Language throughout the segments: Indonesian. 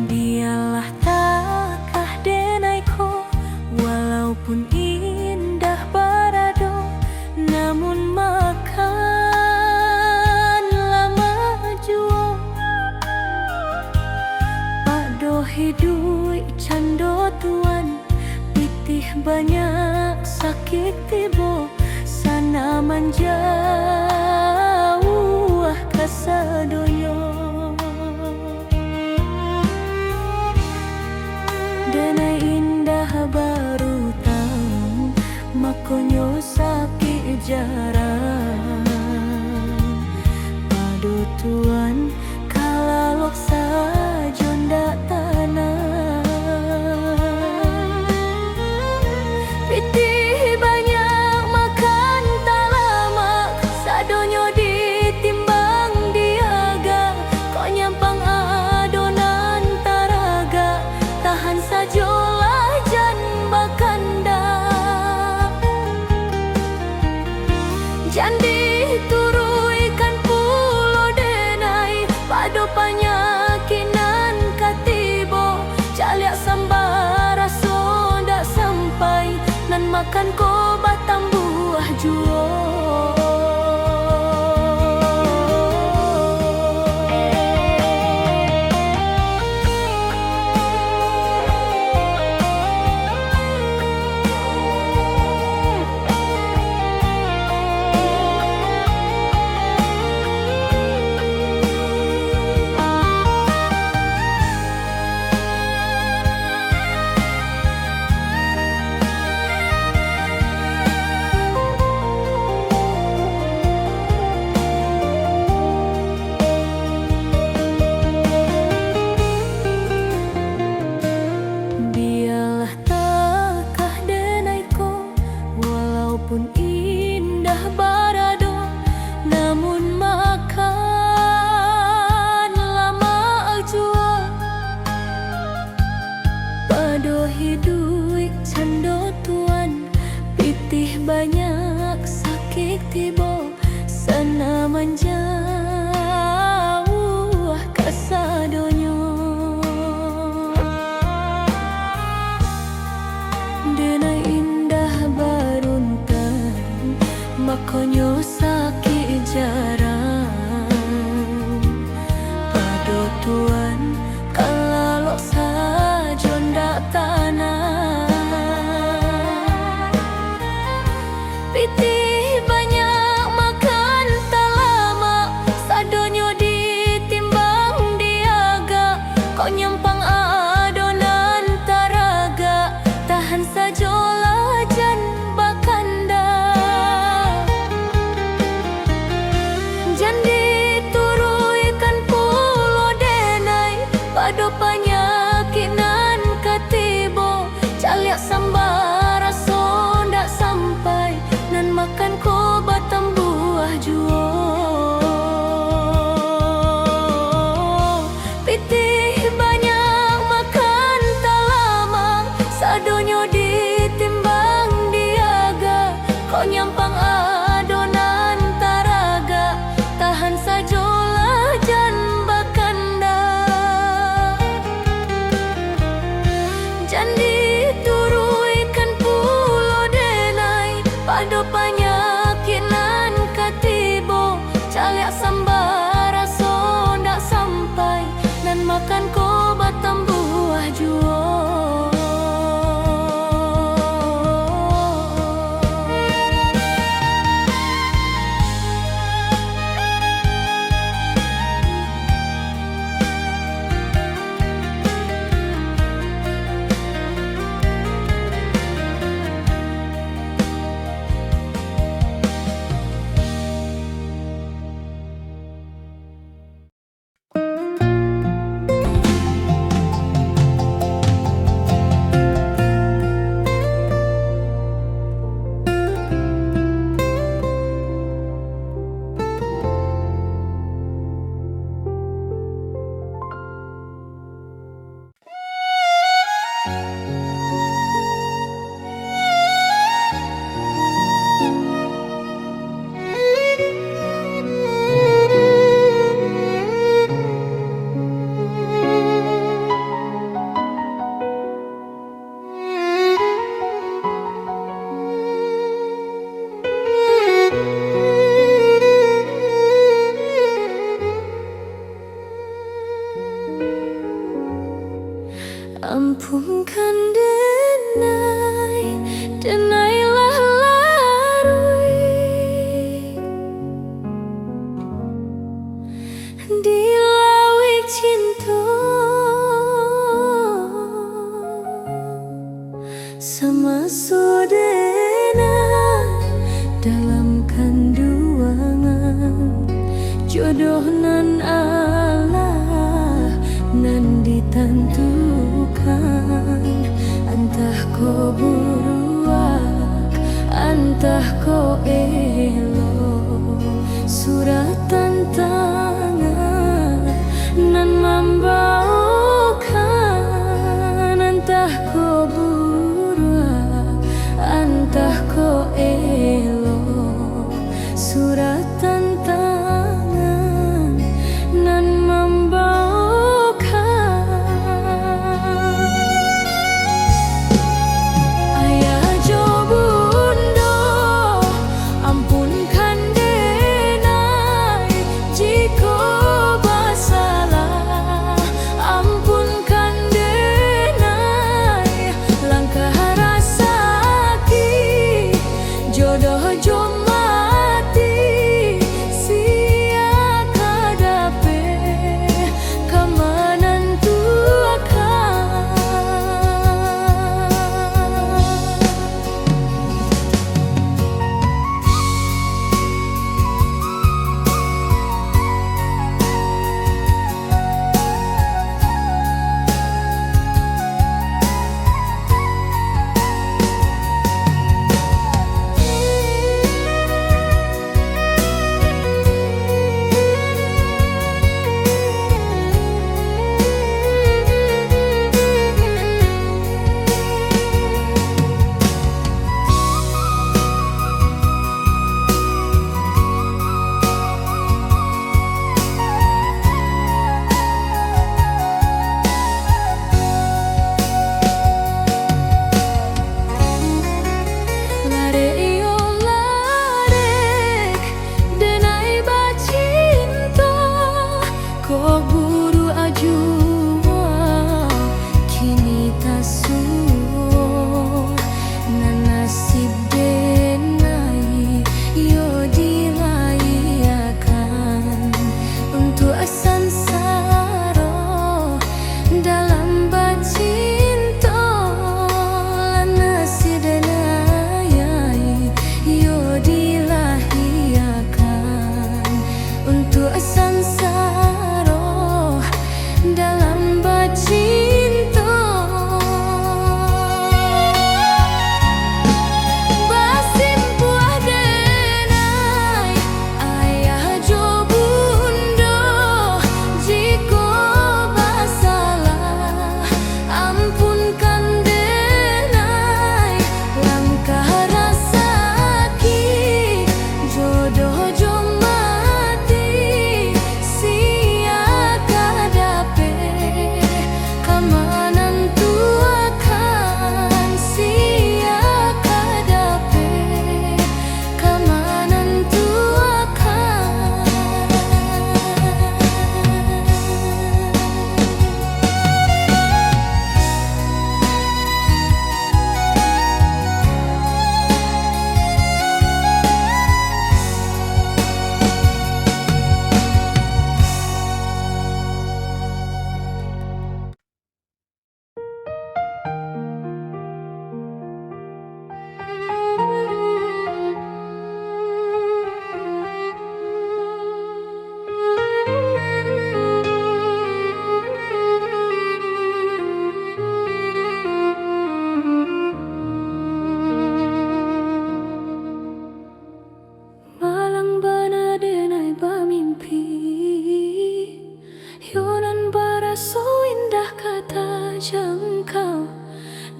Dialah takah denaiku, walaupun indah barado, namun makan lama jua. Pado hidui cando tuan, pitih banyak sakit tibo, sana menjauh kasadoyo. Denai indah baru tahu, makonyo sakit jarang. Padu tuan kalalok sajo ndak tanah. Pitih banyak makan tak lama, sadonyo ditimbang diaga. Kok nyampang adonan taraga, tahan sajolah jan bakanda. Jan dituruikan pulo denai, pado panyakinan katibo. Caliak sambara so ndak sampai, nan makan ko batang buah juo. Walaupun indah barado, namun makan lama jua. Pado hidui cando tuan, pitih banyak sakit tibo, sana menjauh kasadonyo. Denai indah baruntan, makonyo sakit jarang. Pado tuan kalalok sajo ndak tanah. Pitih banyak makan tak lama, sadonyo ditimbang diaga. Kok nyampang adonan taraga, tahan sajolah jan bakanda. Jan dituruikan pulo denai, pado panyakinan katibo. Caliak sambara so ndak sampai, nan makan ko batang buah juo. Pitih banyak makan tak lama, sadonyo ditimbang diaga. Kok nyampang adonan taraga, tahan sajolah jan bakanda.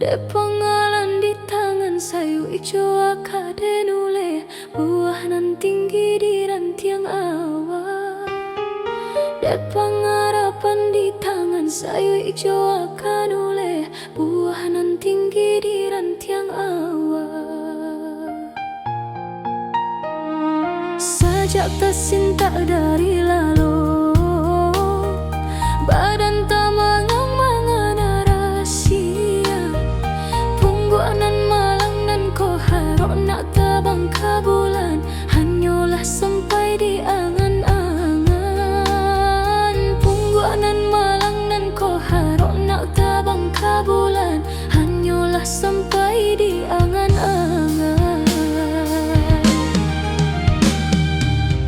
De pengalan di tangan sayu ijo akade nule buah nan tinggi di rantiang awan. De pengharapan di tangan sayu ijo akan nule buah nan tinggi di rantiang awan. Sejak tersinta dari lalu, badan tak mangang-mangan rahasia. Pungguanan malang dan ko harok nak tabang kabulan, hanyalah sampai di angan-angan. Pungguanan malang dan ko harok nak tabang kabulan, hanyalah sampai di angan-angan.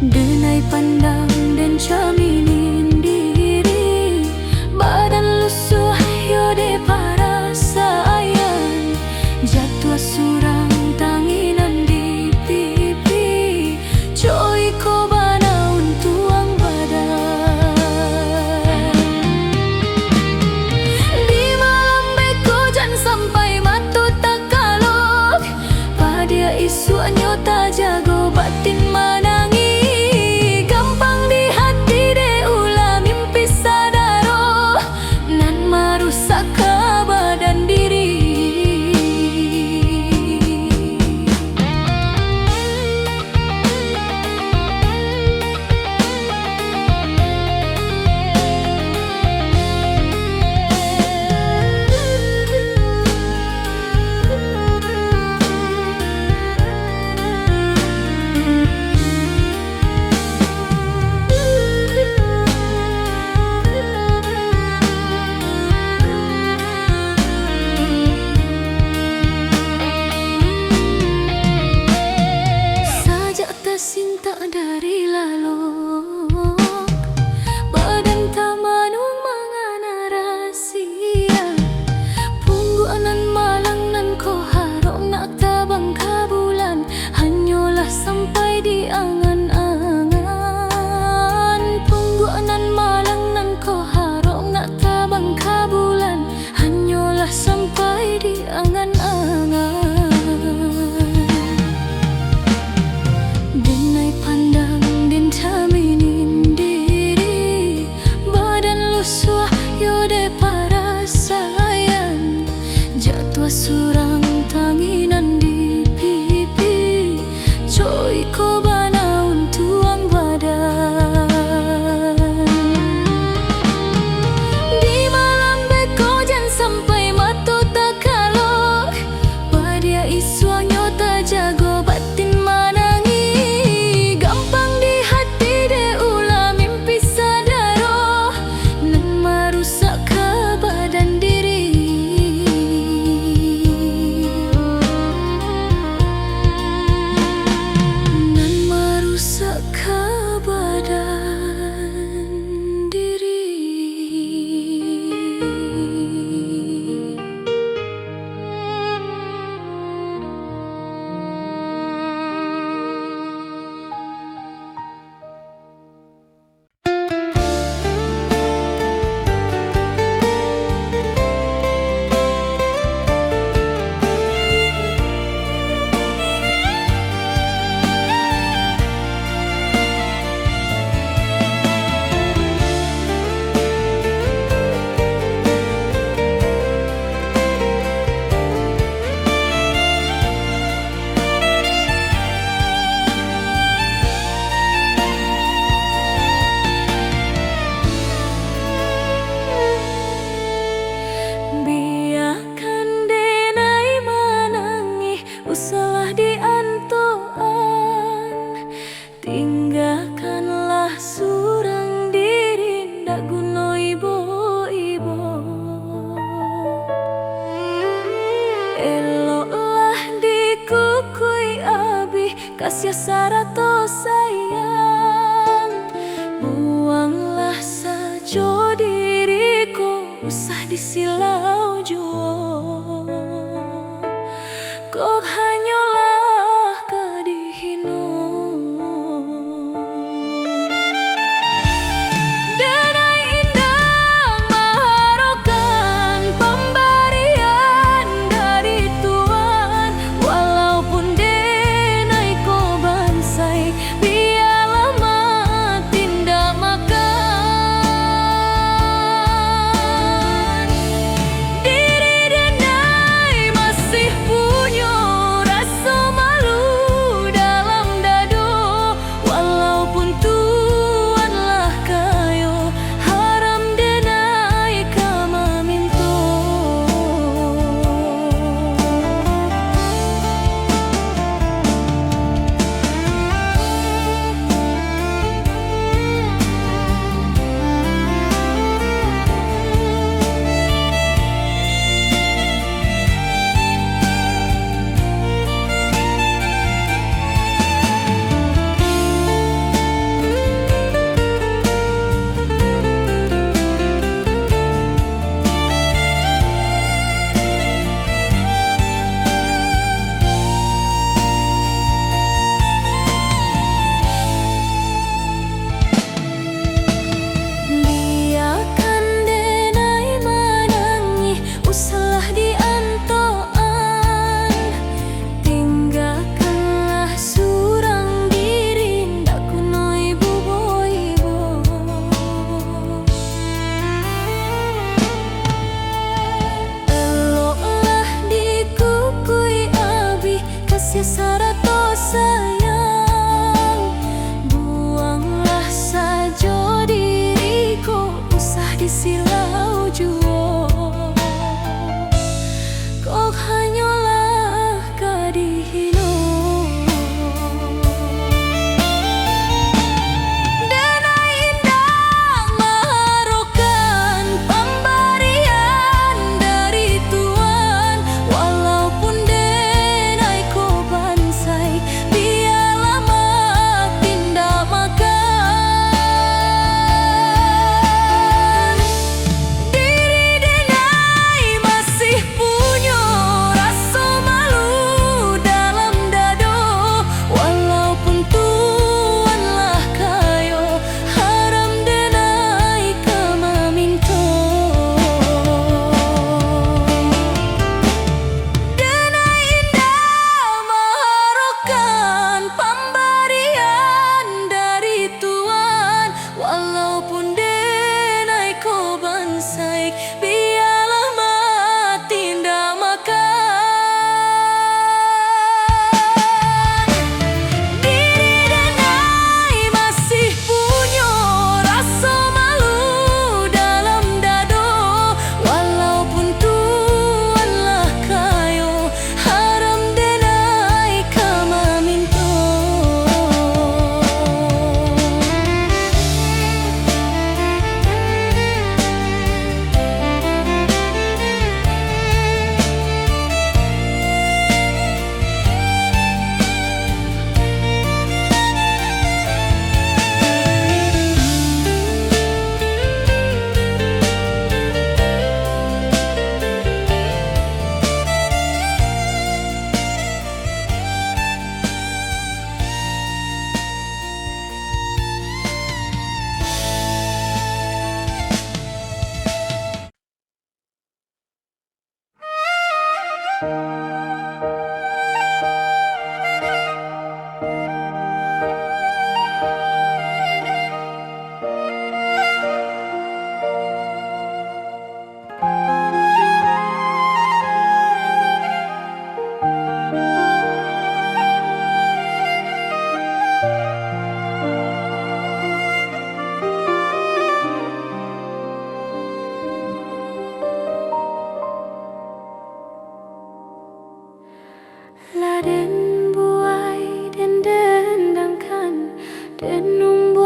Denai pandang dan caminin diri, badan lusuh yode para sayang. Jatuh surang tanginan di pipi, coy ko bana untuang badan. Di malam beko jan sampai matu tak kalok, pada isu nyota jago batin manangi. Sinta dari lalu, badan tak manung mangana rahasia. Pungguanan malang nan ko harok nak tabang kabulan, hanyalah sampai di angan-angan. Pungguanan malang nan ko harok nak tabang kabulan, hanyalah sampai di angan-angan. Caminin diri, badan lusuh yode para sayang. Jatuh surang tanginan di pipi, coy ko bana untuang badan. Di malam beko jan sampai matu tak kalok, pada isu nyota jago batin manangi. Usahlah diantoan, tinggalkanlah surang diri, ndak guna ibo-ibo. Eloklah dikukui abi, kasih sarato sayang. Buanglah saja diriku, usah disilau jua. Kok hanyalah kedihinu. Denai indah maharokan pemberian.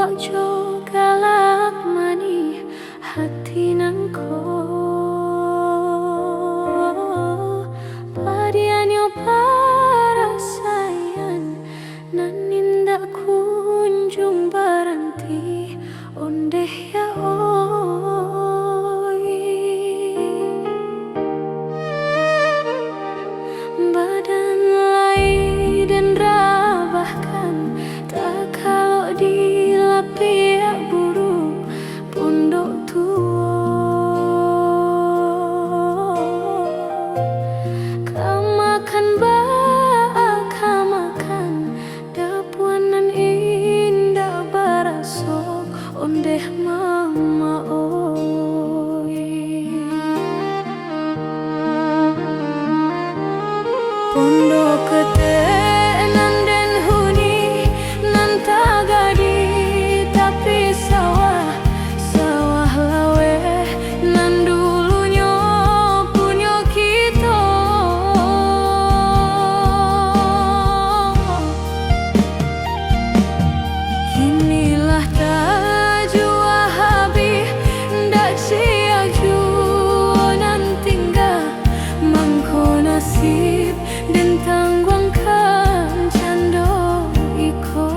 buak jo galak mani hati nangko padianyo parasayan nan nindak kunjung baranti ondeh ya oi badan lai dan rabahkan tak kalau dilapiak buruk pondok tua kamakan kamakan dapuanan indah barasok ondeh mama oi pondok kete nan den huni nan tagadi tapi sawah sawah lawe nan dulunya punya kita inilah tajwa habis ndak sia jua nan tinggal mangko nasib dan tangguangkan cando iko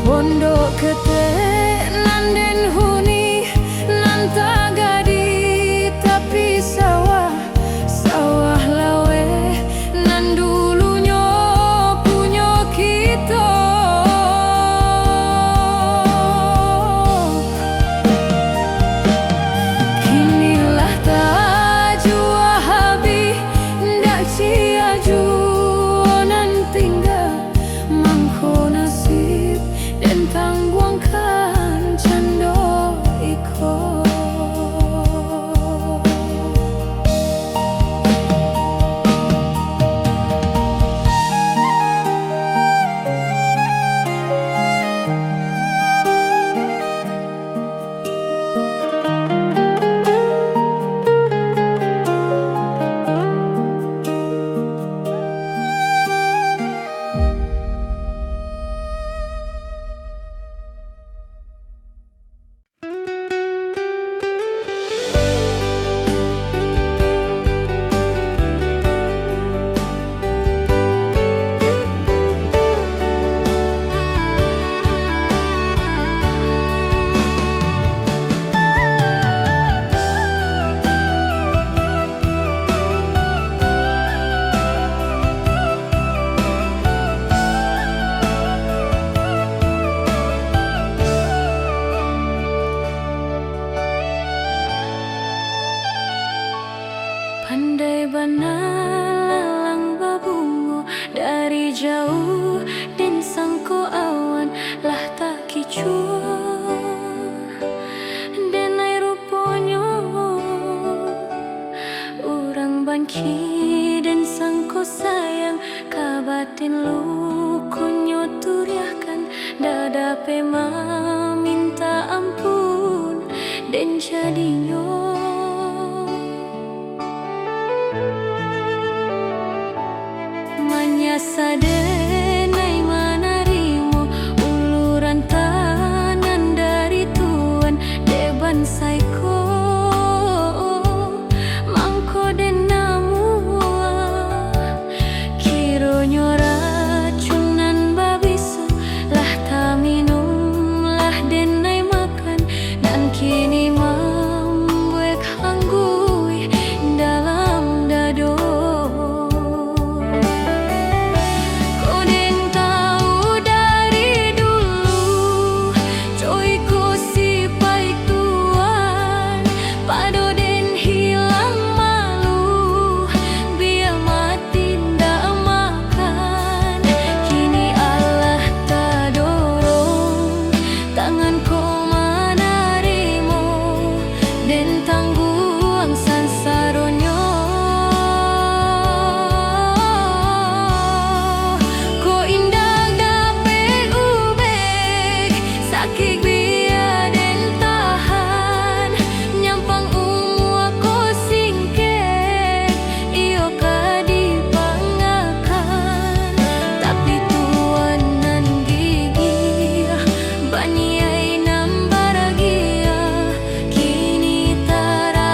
pondok kete nan den huni nan tagadi tapi sawah sawah lawe nan dulunya punya kita inilah tajwa habis ndak sia jua nan tinggal mangko nasib dan tangguangkan cando iko pandai bana lalang babungo dari jauh dan sangko awan lah tak kicau dan air ruponyo urang bangki dan sangko sayang kabatin lukunyo turiahkan dadape minta ampun dan jadinyo sadenai manarimo uluran tanan dari Tuhan deban saiko den tangguang sansaronyo. Ko indah gape ubek sakit biya den tahan nyampang umu ako singket iyo ka dipangakan tapi tuan nan gigi bani ay nambaragia kini tara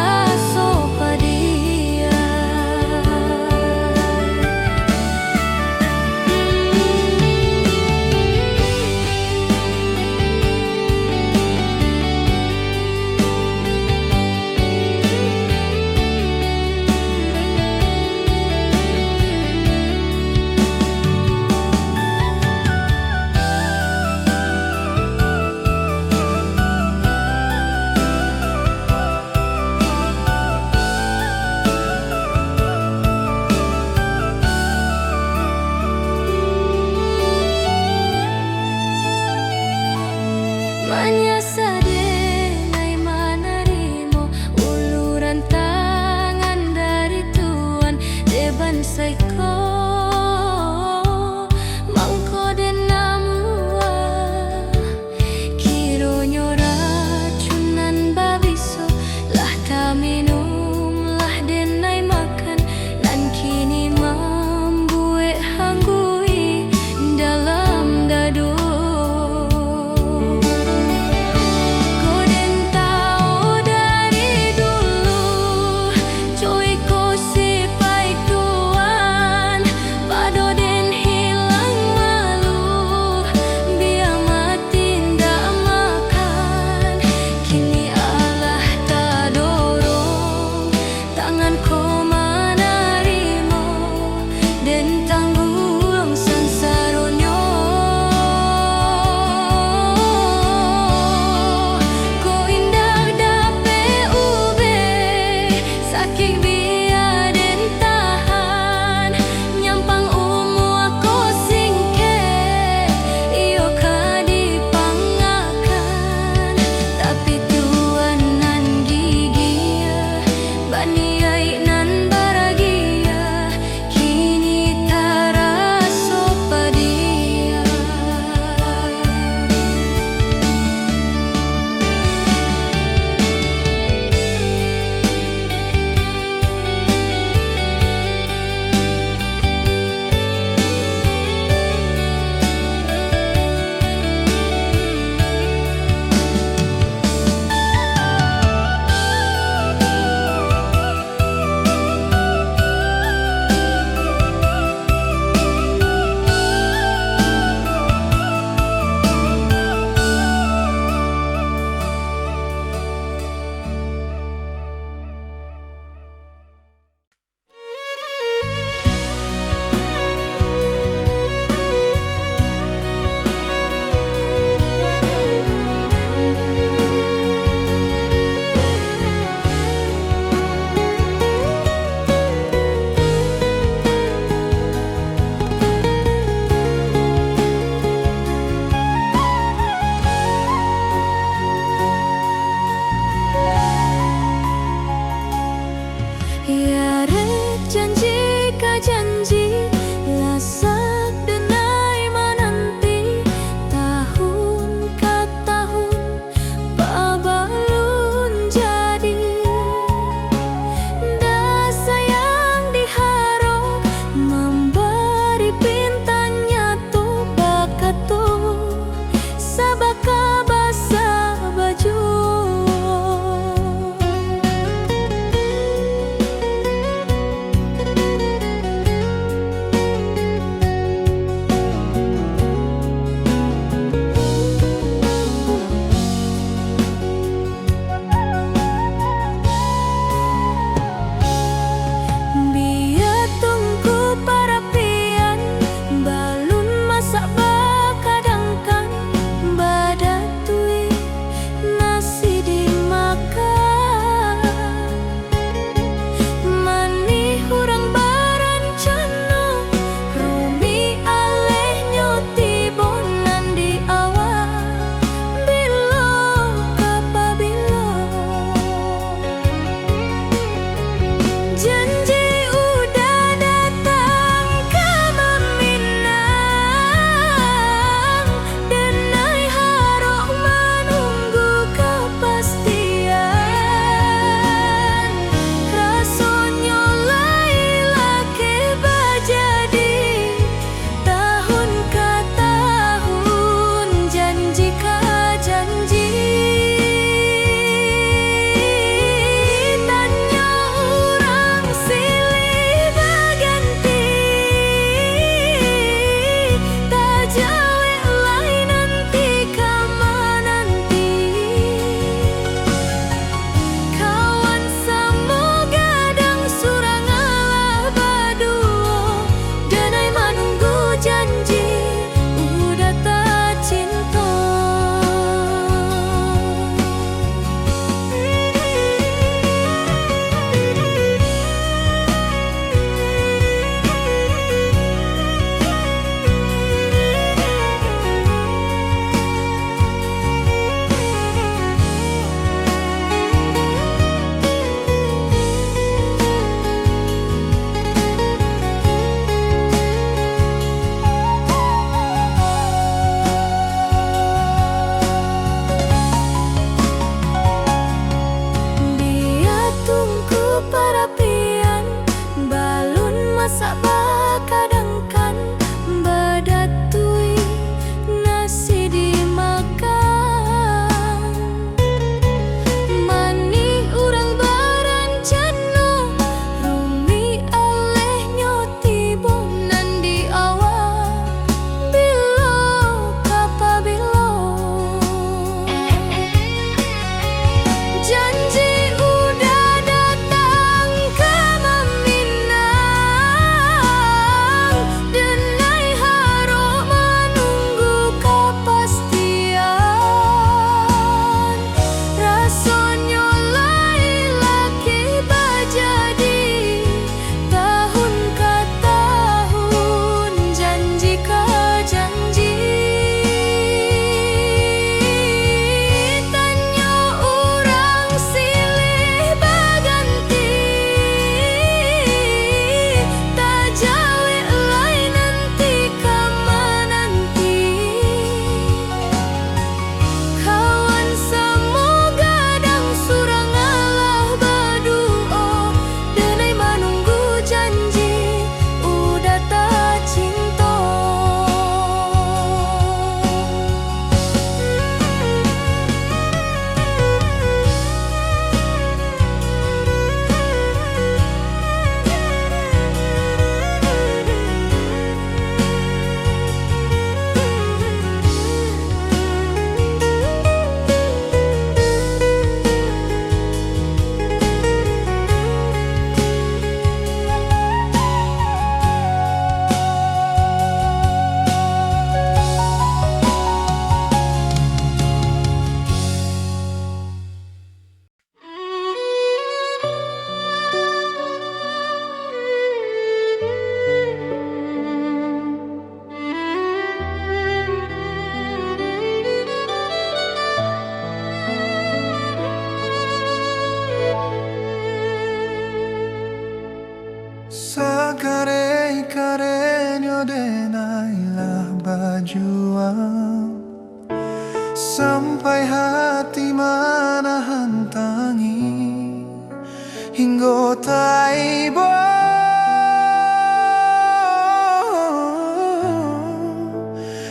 hingga taibo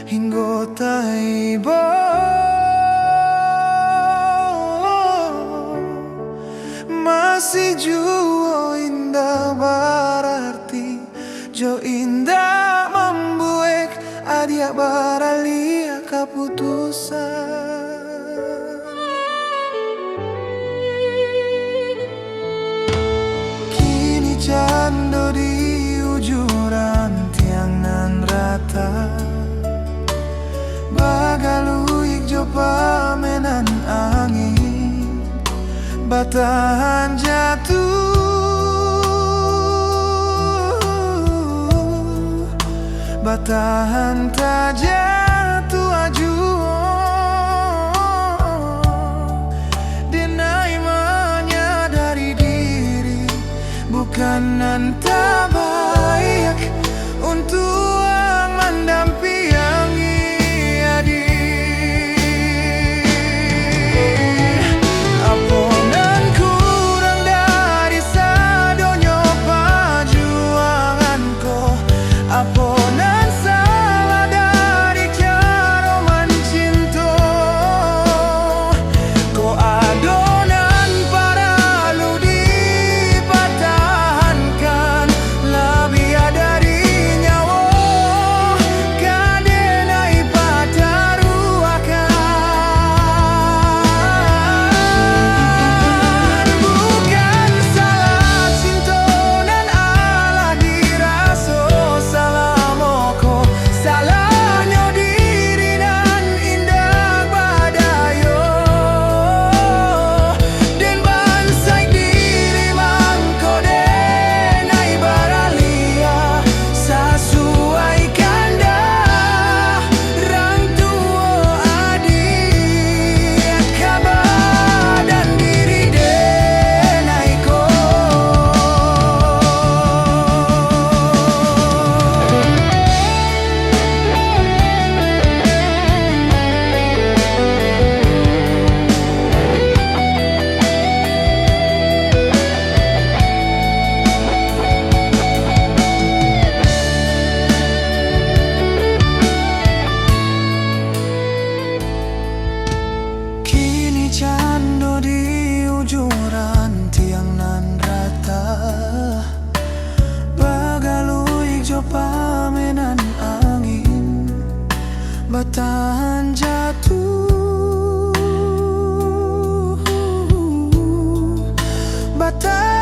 hingga taibo masih jua indah berarti jo indah membuat adia baralia keputusan. Cando di ujung rantiang nan rata bagaluik jo pamenan angin batahan jatuh batahan tak jatuh ajuh denai menyadari diri bukan anta baik untuk mendampingi adik. Aponan kurang dari sadonyo perjuanganku, aponan salah dari cara mencinta. Ko adonan para ludi cando di ujung rantiang nan rata bagaluik jo pamenan angin batahan jatuh batahan